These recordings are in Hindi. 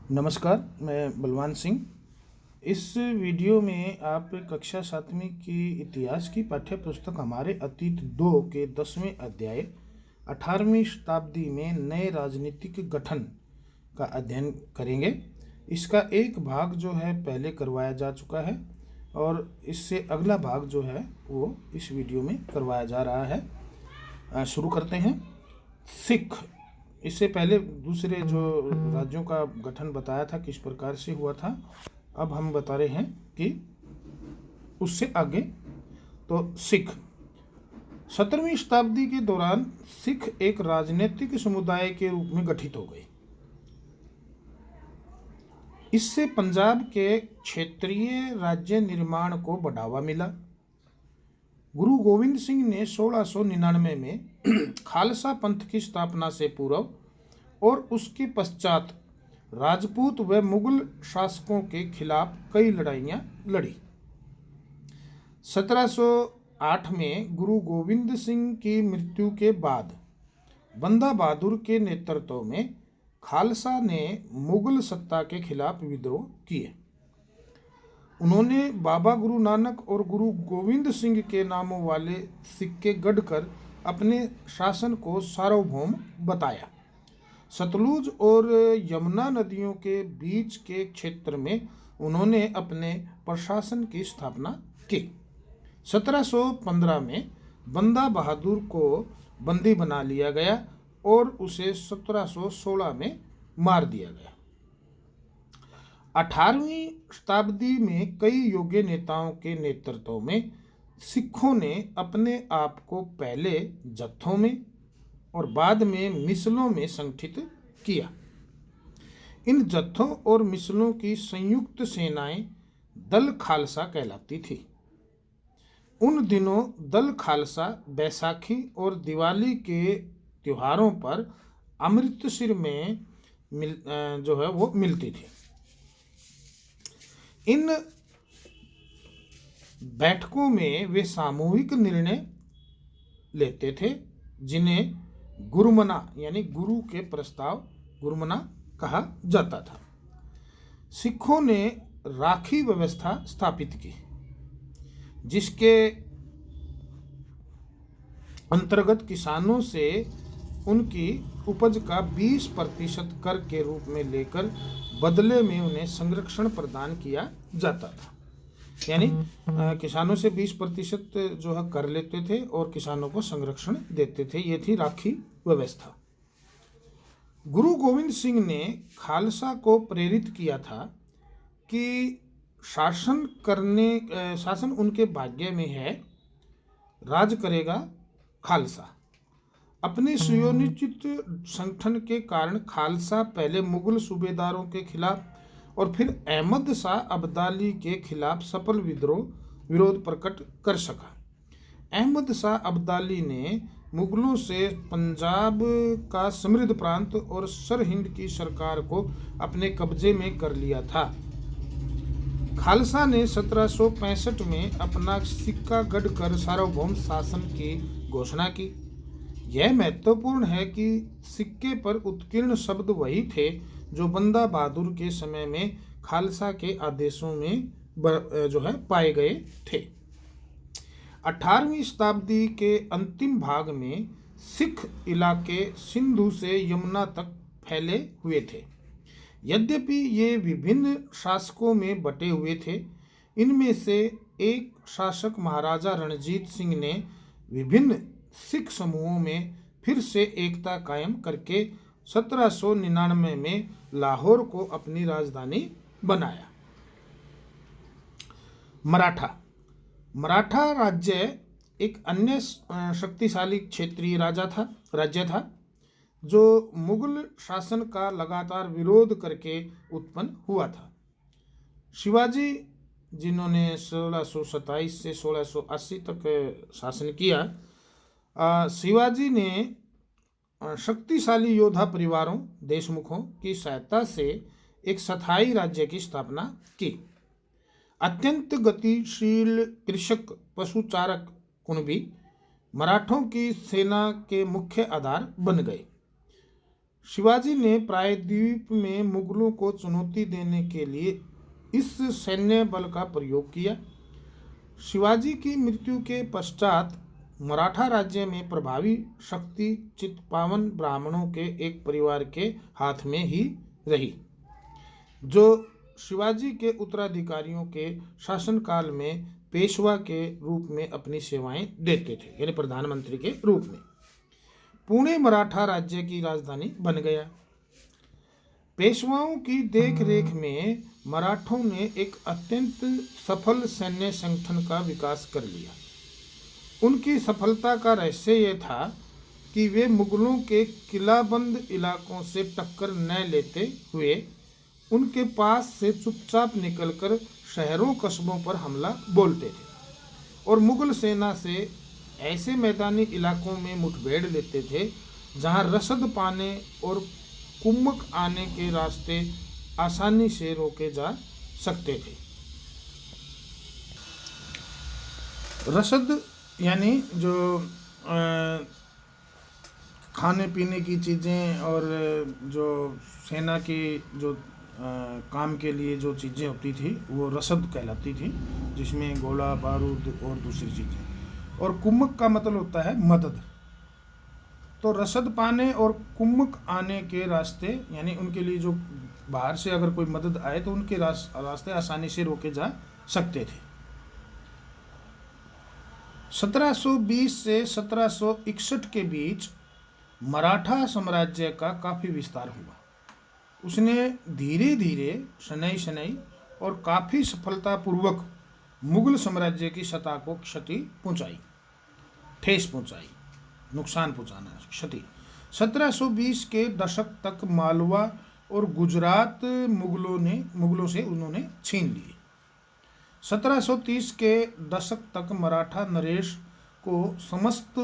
नमस्कार, मैं बलवान सिंह। इस वीडियो में आप कक्षा 7वीं की इतिहास की पाठ्य पुस्तक हमारे अतीत 2 के 10वें अध्याय 18वीं शताब्दी में नए राजनीतिक गठन का अध्ययन करेंगे। इसका एक भाग जो है पहले करवाया जा चुका है और इससे अगला भाग जो है वो इस वीडियो में करवाया जा रहा है। शुरू करते हैं। सिख, इससे पहले दूसरे जो राज्यों का गठन बताया था किस प्रकार से हुआ था, अब हम बता रहे हैं कि उससे आगे। तो सिख 17वीं शताब्दी के दौरान सिख एक राजनीतिक समुदाय के रूप में गठित हो गए। इससे पंजाब के क्षेत्रीय राज्य निर्माण को बढ़ावा मिला। गुरु गोविंद सिंह ने 1699 में खालसा पंथ की स्थापना से पूर्व और उसके पश्चात राजपूत व मुगल शासकों के खिलाफ कई लड़ाइयां लड़ी। 1708 में गुरु गोविंद सिंह की मृत्यु के बाद बंदा बहादुर के नेतृत्व में खालसा ने मुगल सत्ता के खिलाफ विद्रोह किए। उन्होंने बाबा गुरु नानक और गुरु गोविंद सिंह के नामों वाले सिक्के गढ़कर अपने शासन को सार्वभौम बताया। सतलुज और यमुना नदियों के बीच के क्षेत्र में उन्होंने अपने प्रशासन की स्थापना की। 1715 में बंदा बहादुर को बंदी बना लिया गया और उसे 1716 में मार दिया गया। 18वीं शताब्दी में कई योग्य नेताओं के नेतृत्व में सिखों ने अपने आप को पहले जत्थों में और बाद में मिसलों में संगठित किया। इन जत्थों और मिसलों की संयुक्त सेनाएं दल खालसा कहलाती थी। उन दिनों दल खालसा बैसाखी और दिवाली के त्योहारों पर अमृतसर में मिलती थी। इन बैठकों में वे सामूहिक निर्णय लेते थे जिन्हें गुरुमना यानी गुरु के प्रस्ताव गुरुमना कहा जाता था। सिखों ने राखी व्यवस्था स्थापित की, जिसके अंतर्गत किसानों से उनकी उपज का 20% कर के रूप में लेकर बदले में उन्हें संरक्षण प्रदान किया जाता था। यानी किसानों से 20% जो है कर लेते थे और किसानों को संरक्षण देते थे। ये थी राखी व्यवस्था। गुरु गोविंद सिंह ने खालसा को प्रेरित किया था कि शासन उनके भाग्य में है, राज करेगा खालसा। अपने सुनियोजित संगठन के कारण खालसा पहले मुगल सूबेदारों के खिलाफ और फिर अहमद शाह अब्दाली के खिलाफ सफल विरोध प्रकट कर सका। अहमद शाह अब्दाली ने मुगलों से पंजाब का समृद्ध प्रांत और सरहिंद की सरकार को अपने कब्जे में कर लिया था। खालसा ने 1765 में अपना सिक्का गढ़कर सार्वभौम शासन की घोषणा की। यह महत्वपूर्ण है कि सिक्के पर उत्कीर्ण शब्द वही थे जो बंदा बहादुर के समय में खालसा के आदेशों में जो है पाए गए थे। 18वीं शताब्दी के अंतिम भाग में सिख इलाके सिंधु से यमुना तक फैले हुए थे। यद्यपि ये विभिन्न शासकों में बटे हुए थे, इनमें से एक शासक महाराजा रणजीत सिंह ने विभिन्न सिख समूहों में फिर से एकता कायम करके 1799 में लाहौर को अपनी राजधानी बनाया। मराठा राज्य एक अन्य शक्तिशाली क्षेत्रीय राज्य था जो मुगल शासन का लगातार विरोध करके उत्पन्न हुआ था। शिवाजी, जिन्होंने 1627 से 1680 तक शासन किया, शिवाजी ने शक्तिशाली योद्धा परिवारों देशमुखों की सहायता से एक स्थायी राज्य की स्थापना की। अत्यंत गतिशील कृषक पशुचारक कुणबी मराठों की सेना के मुख्य आधार बन गए। शिवाजी ने प्रायद्वीप में मुगलों को चुनौती देने के लिए इस सैन्य बल का प्रयोग किया। शिवाजी की मृत्यु के पश्चात मराठा राज्य में प्रभावी शक्ति चित्पावन ब्राह्मणों के एक परिवार के हाथ में ही रही, जो शिवाजी के उत्तराधिकारियों के शासनकाल में पेशवा के रूप में अपनी सेवाएं देते थे, यानी प्रधानमंत्री के रूप में। पुणे मराठा राज्य की राजधानी बन गया। पेशवाओं की देखरेख में मराठों ने एक अत्यंत सफल सैन्य संगठन का विकास कर लिया। उनकी सफलता का रहस्य यह था कि वे मुगलों के किलाबंद इलाकों से टक्कर न लेते हुए उनके पास से चुपचाप निकलकर शहरों कस्बों पर हमला बोलते थे और मुगल सेना से ऐसे मैदानी इलाकों में मुठभेड़ लेते थे जहां रसद पाने और कुम्मक आने के रास्ते आसानी से रोके जा सकते थे। रसद यानी जो खाने पीने की चीज़ें और जो सेना की जो काम के लिए जो चीज़ें होती थी वो रसद कहलाती थी, जिसमें गोला बारूद और दूसरी चीज़ें। और कुम्मक का मतलब होता है मदद। तो रसद पाने और कुम्मक आने के रास्ते, यानी उनके लिए जो बाहर से अगर कोई मदद आए तो उनके रास्ते आसानी से रोके जा सकते थे। 1720 से 1761 के बीच मराठा साम्राज्य का काफ़ी विस्तार हुआ। उसने धीरे धीरे शनैः शनैः और काफ़ी सफलतापूर्वक मुगल साम्राज्य की सत्ता को क्षति पहुंचाई, ठेस पहुंचाई, नुकसान पहुंचाना, क्षति। 1720 के दशक तक मालवा और गुजरात मुगलों से उन्होंने छीन लिए। 1730 के दशक तक मराठा नरेश को समस्त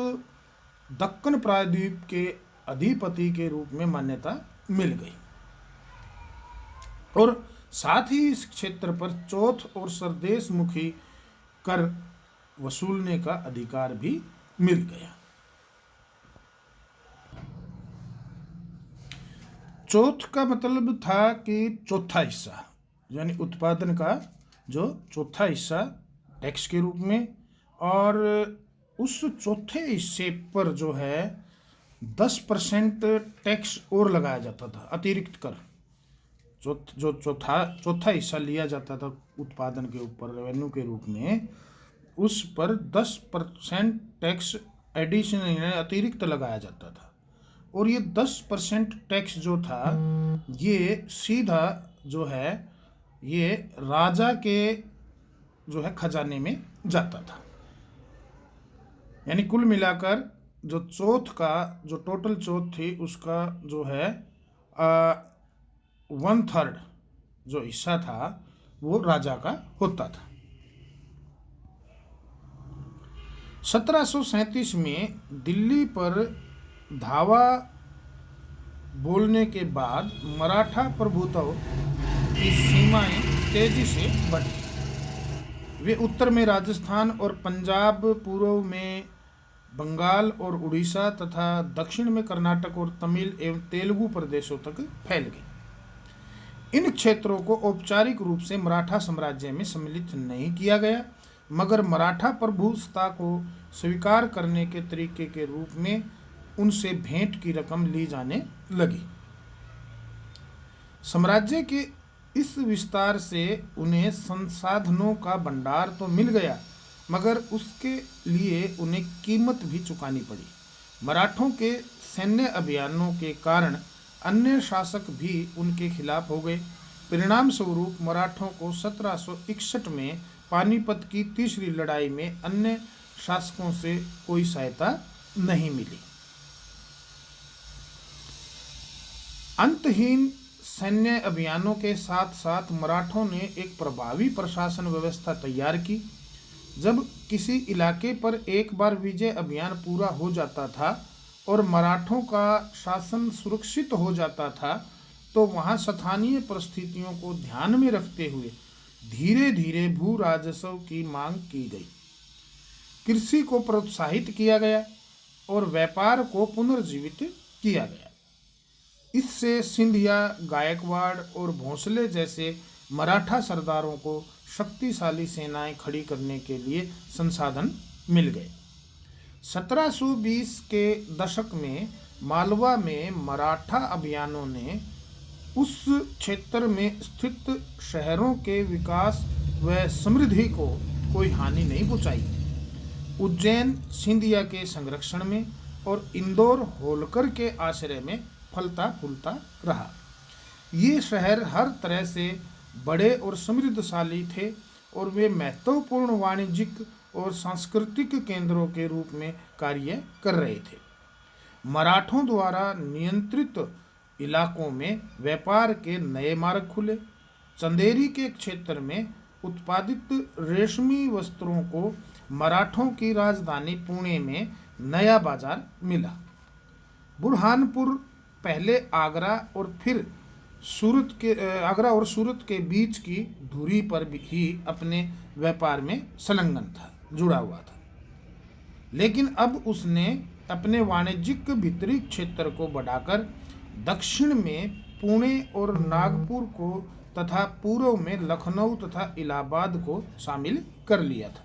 दक्कन प्रायद्वीप के अधिपति के रूप में मान्यता मिल गई और साथ ही इस क्षेत्र पर चौथ और सरदेश मुखी कर वसूलने का अधिकार भी मिल गया। चौथ का मतलब था कि चौथा हिस्सा, यानी उत्पादन का जो चौथा हिस्सा टैक्स के रूप में, और उस चौथे हिस्से पर जो है 10% टैक्स और लगाया जाता था, अतिरिक्त कर। जो चौथा हिस्सा लिया जाता था उत्पादन के ऊपर रेवेन्यू के रूप में, उस पर 10% टैक्स एडिशनल अतिरिक्त लगाया जाता था। और ये 10% टैक्स जो था ये सीधा जो है ये राजा के जो है खजाने में जाता था। यानी कुल मिलाकर जो चौथ का जो टोटल चौथ थी उसका जो है 1/3 जो हिस्सा था वो राजा का होता था। 1737 में दिल्ली पर धावा बोलने के बाद मराठा प्रभुत्व की सीमाएं तेजी से बढ़ी। वे उत्तर में राजस्थान और पंजाब, पूर्व में बंगाल और उड़ीसा तथा दक्षिण में कर्नाटक और तमिल एवं तेलुगु प्रदेशों तक फैल गए। इन क्षेत्रों को औपचारिक रूप से मराठा साम्राज्य में सम्मिलित नहीं किया गया, मगर मराठा प्रभुसत्ता को स्वीकार करने के तरीके के रूप में उनसे भेंट की रकम ली जाने लगी। साम्राज्य के इस विस्तार से उन्हें संसाधनों का भंडार तो मिल गया, मगर उसके लिए उन्हें कीमत भी चुकानी पड़ी। मराठों के सैन्य अभियानों के कारण अन्य शासक भी उनके खिलाफ हो गए। परिणाम स्वरूप मराठों को 1761 में पानीपत की तीसरी लड़ाई में अन्य शासकों से कोई सहायता नहीं मिली। अंतहीन सैन्य अभियानों के साथ साथ मराठों ने एक प्रभावी प्रशासन व्यवस्था तैयार की। जब किसी इलाके पर एक बार विजय अभियान पूरा हो जाता था और मराठों का शासन सुरक्षित हो जाता था, तो वहाँ स्थानीय परिस्थितियों को ध्यान में रखते हुए धीरे धीरे भू राजस्व की मांग की गई। कृषि को प्रोत्साहित किया गया और व्यापार को पुनर्जीवित किया गया। इससे सिंधिया, गायकवाड़ और भोंसले जैसे मराठा सरदारों को शक्तिशाली सेनाएं खड़ी करने के लिए संसाधन मिल गए। 1720 के दशक में मालवा में मराठा अभियानों ने उस क्षेत्र में स्थित शहरों के विकास व समृद्धि को कोई हानि नहीं पहुंचाई। उज्जैन सिंधिया के संरक्षण में और इंदौर होलकर के आश्रय में फलता फूलता रहा। ये शहर हर तरह से बड़े और समृद्धशाली थे और वे महत्वपूर्ण वाणिज्यिक और सांस्कृतिक केंद्रों के रूप में कार्य कर रहे थे। मराठों द्वारा नियंत्रित इलाकों में व्यापार के नए मार्ग खुले। चंदेरी के क्षेत्र में उत्पादित रेशमी वस्त्रों को मराठों की राजधानी पुणे में नया बाजार मिला। बुरहानपुर पहले आगरा और सूरत के बीच की दूरी पर ही अपने व्यापार में संलग्न था, जुड़ा हुआ था। लेकिन अब उसने अपने वाणिज्यिक भीतरी क्षेत्र को बढ़ाकर दक्षिण में पुणे और नागपुर को तथा पूर्व में लखनऊ तथा इलाहाबाद को शामिल कर लिया था।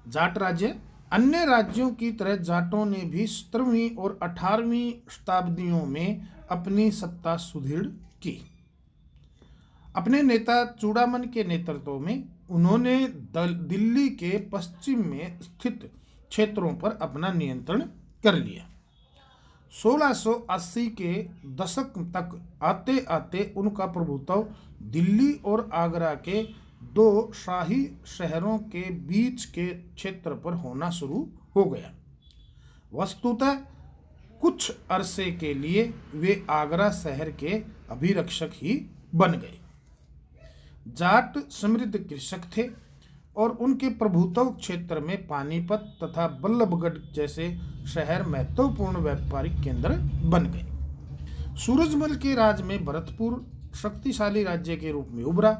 जाट राज्य। अन्य राज्यों की तरह जाटों ने भी 17वीं और 18वीं शताब्दियों में अपनी सत्ता सुदृढ़ की। अपने नेता चूड़ामन के नेतृत्व में उन्होंने दिल्ली के पश्चिम में स्थित क्षेत्रों पर अपना नियंत्रण कर लिया। 1680 के दशक तक आते आते उनका प्रभुत्व दिल्ली और आगरा के दो शाही शहरों के बीच के क्षेत्र पर होना शुरू हो गया। वस्तुतः कुछ अरसे के लिए वे आगरा शहर के अभिरक्षक ही बन गए। जाट समृद्ध कृषक थे और उनके प्रभुत्व क्षेत्र में पानीपत तथा बल्लभगढ़ जैसे शहर महत्वपूर्ण व्यापारिक केंद्र बन गए। सूरजमल के राज में भरतपुर शक्तिशाली राज्य के रूप में उभरा।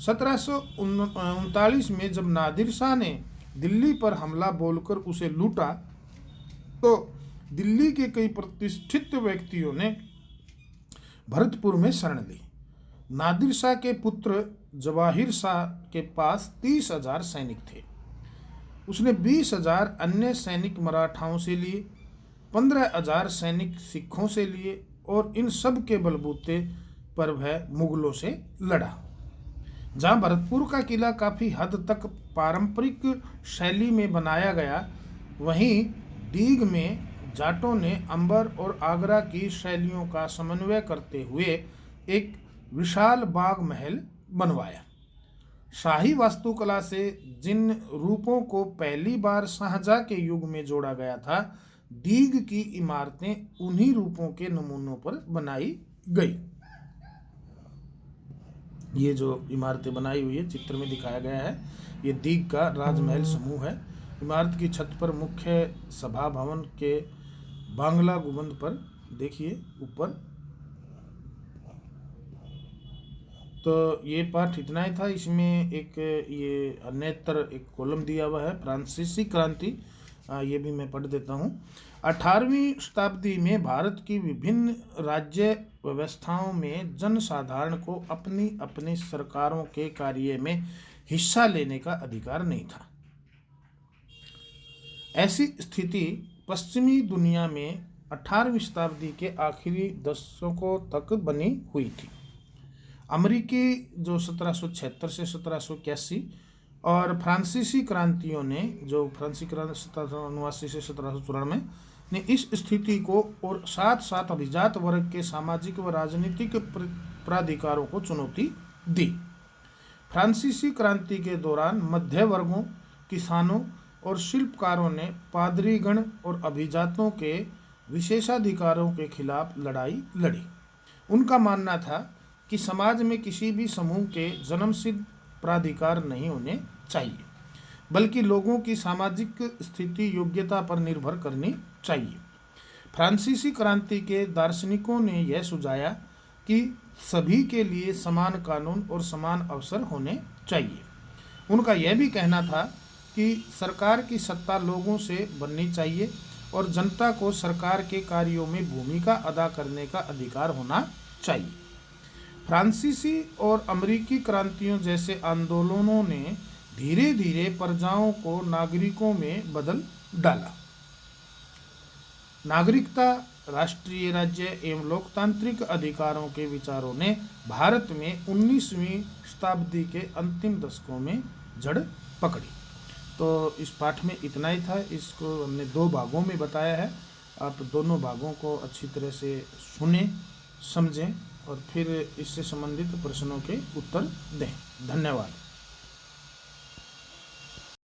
1739 में जब नादिर शाह ने दिल्ली पर हमला बोलकर उसे लूटा तो दिल्ली के कई प्रतिष्ठित व्यक्तियों ने भरतपुर में शरण ली। नादिर शाह के पुत्र जवाहिर शाह के पास 30,000 सैनिक थे। उसने 20,000 अन्य सैनिक मराठाओं से लिए, 15,000 सैनिक सिखों से लिए और इन सब के बलबूते पर वह मुगलों से लड़ा। जहां भरतपुर का किला काफ़ी हद तक पारंपरिक शैली में बनाया गया, वहीं दीग में जाटों ने अंबर और आगरा की शैलियों का समन्वय करते हुए एक विशाल बाग महल बनवाया। शाही वास्तुकला से जिन रूपों को पहली बार शाहजहां के युग में जोड़ा गया था, दीग की इमारतें उन्हीं रूपों के नमूनों पर बनाई गई। ये जो इमारतें बनाई हुई है चित्र में दिखाया गया है, ये दीग का राजमहल समूह है। इमारत की छत पर मुख्य सभा भवन के बांग्ला गुंबद पर देखिए ऊपर। तो ये पाठ इतना ही था। इसमें एक ये अन्यत्र एक कॉलम दिया हुआ है, फ्रांसीसी क्रांति, ये भी मैं पढ़ देता हूँ। 18वीं शताब्दी में भारत की विभिन्न राज्य व्यवस्थाओं में जनसाधारण को अपनी अपनी सरकारों के कार्य में हिस्सा लेने का अधिकार नहीं था। ऐसी स्थिति पश्चिमी दुनिया में 18वीं शताब्दी के आखिरी दशकों तक बनी हुई थी। अमेरिकी जो 1776 से 1781 और फ्रांसीसी क्रांतियों ने जो फ्रांसीसी क्रांति 1789 से 1794 ने इस स्थिति को और साथ साथ अभिजात वर्ग के सामाजिक व राजनीतिक प्राधिकारों को चुनौती दी। फ्रांसीसी क्रांति के दौरान मध्य वर्गों, किसानों और शिल्पकारों ने पादरीगण और अभिजातों के विशेषाधिकारों के खिलाफ लड़ाई लड़ी। उनका मानना था कि समाज में किसी भी समूह के जन्मसिद्ध प्राधिकार नहीं होने चाहिए, बल्कि लोगों की सामाजिक स्थिति योग्यता पर निर्भर करनी चाहिए। फ्रांसीसी क्रांति के दार्शनिकों ने यह सुझाया कि सभी के लिए समान कानून और समान अवसर होने चाहिए। उनका यह भी कहना था कि सरकार की सत्ता लोगों से बननी चाहिए और जनता को सरकार के कार्यों में भूमिका अदा करने का अधिकार होना चाहिए। फ्रांसीसी और अमेरिकी क्रांतियों जैसे आंदोलनों ने धीरे धीरे प्रजाओं को नागरिकों में बदल डाला। नागरिकता, राष्ट्रीय राज्य एवं लोकतांत्रिक अधिकारों के विचारों ने भारत में 19वीं शताब्दी के अंतिम दशकों में जड़ पकड़ी। तो इस पाठ में इतना ही था। इसको हमने 2 भागों में बताया है। आप दोनों भागों को अच्छी तरह से सुने, समझें और फिर इससे संबंधित प्रश्नों के उत्तर दें। धन्यवाद।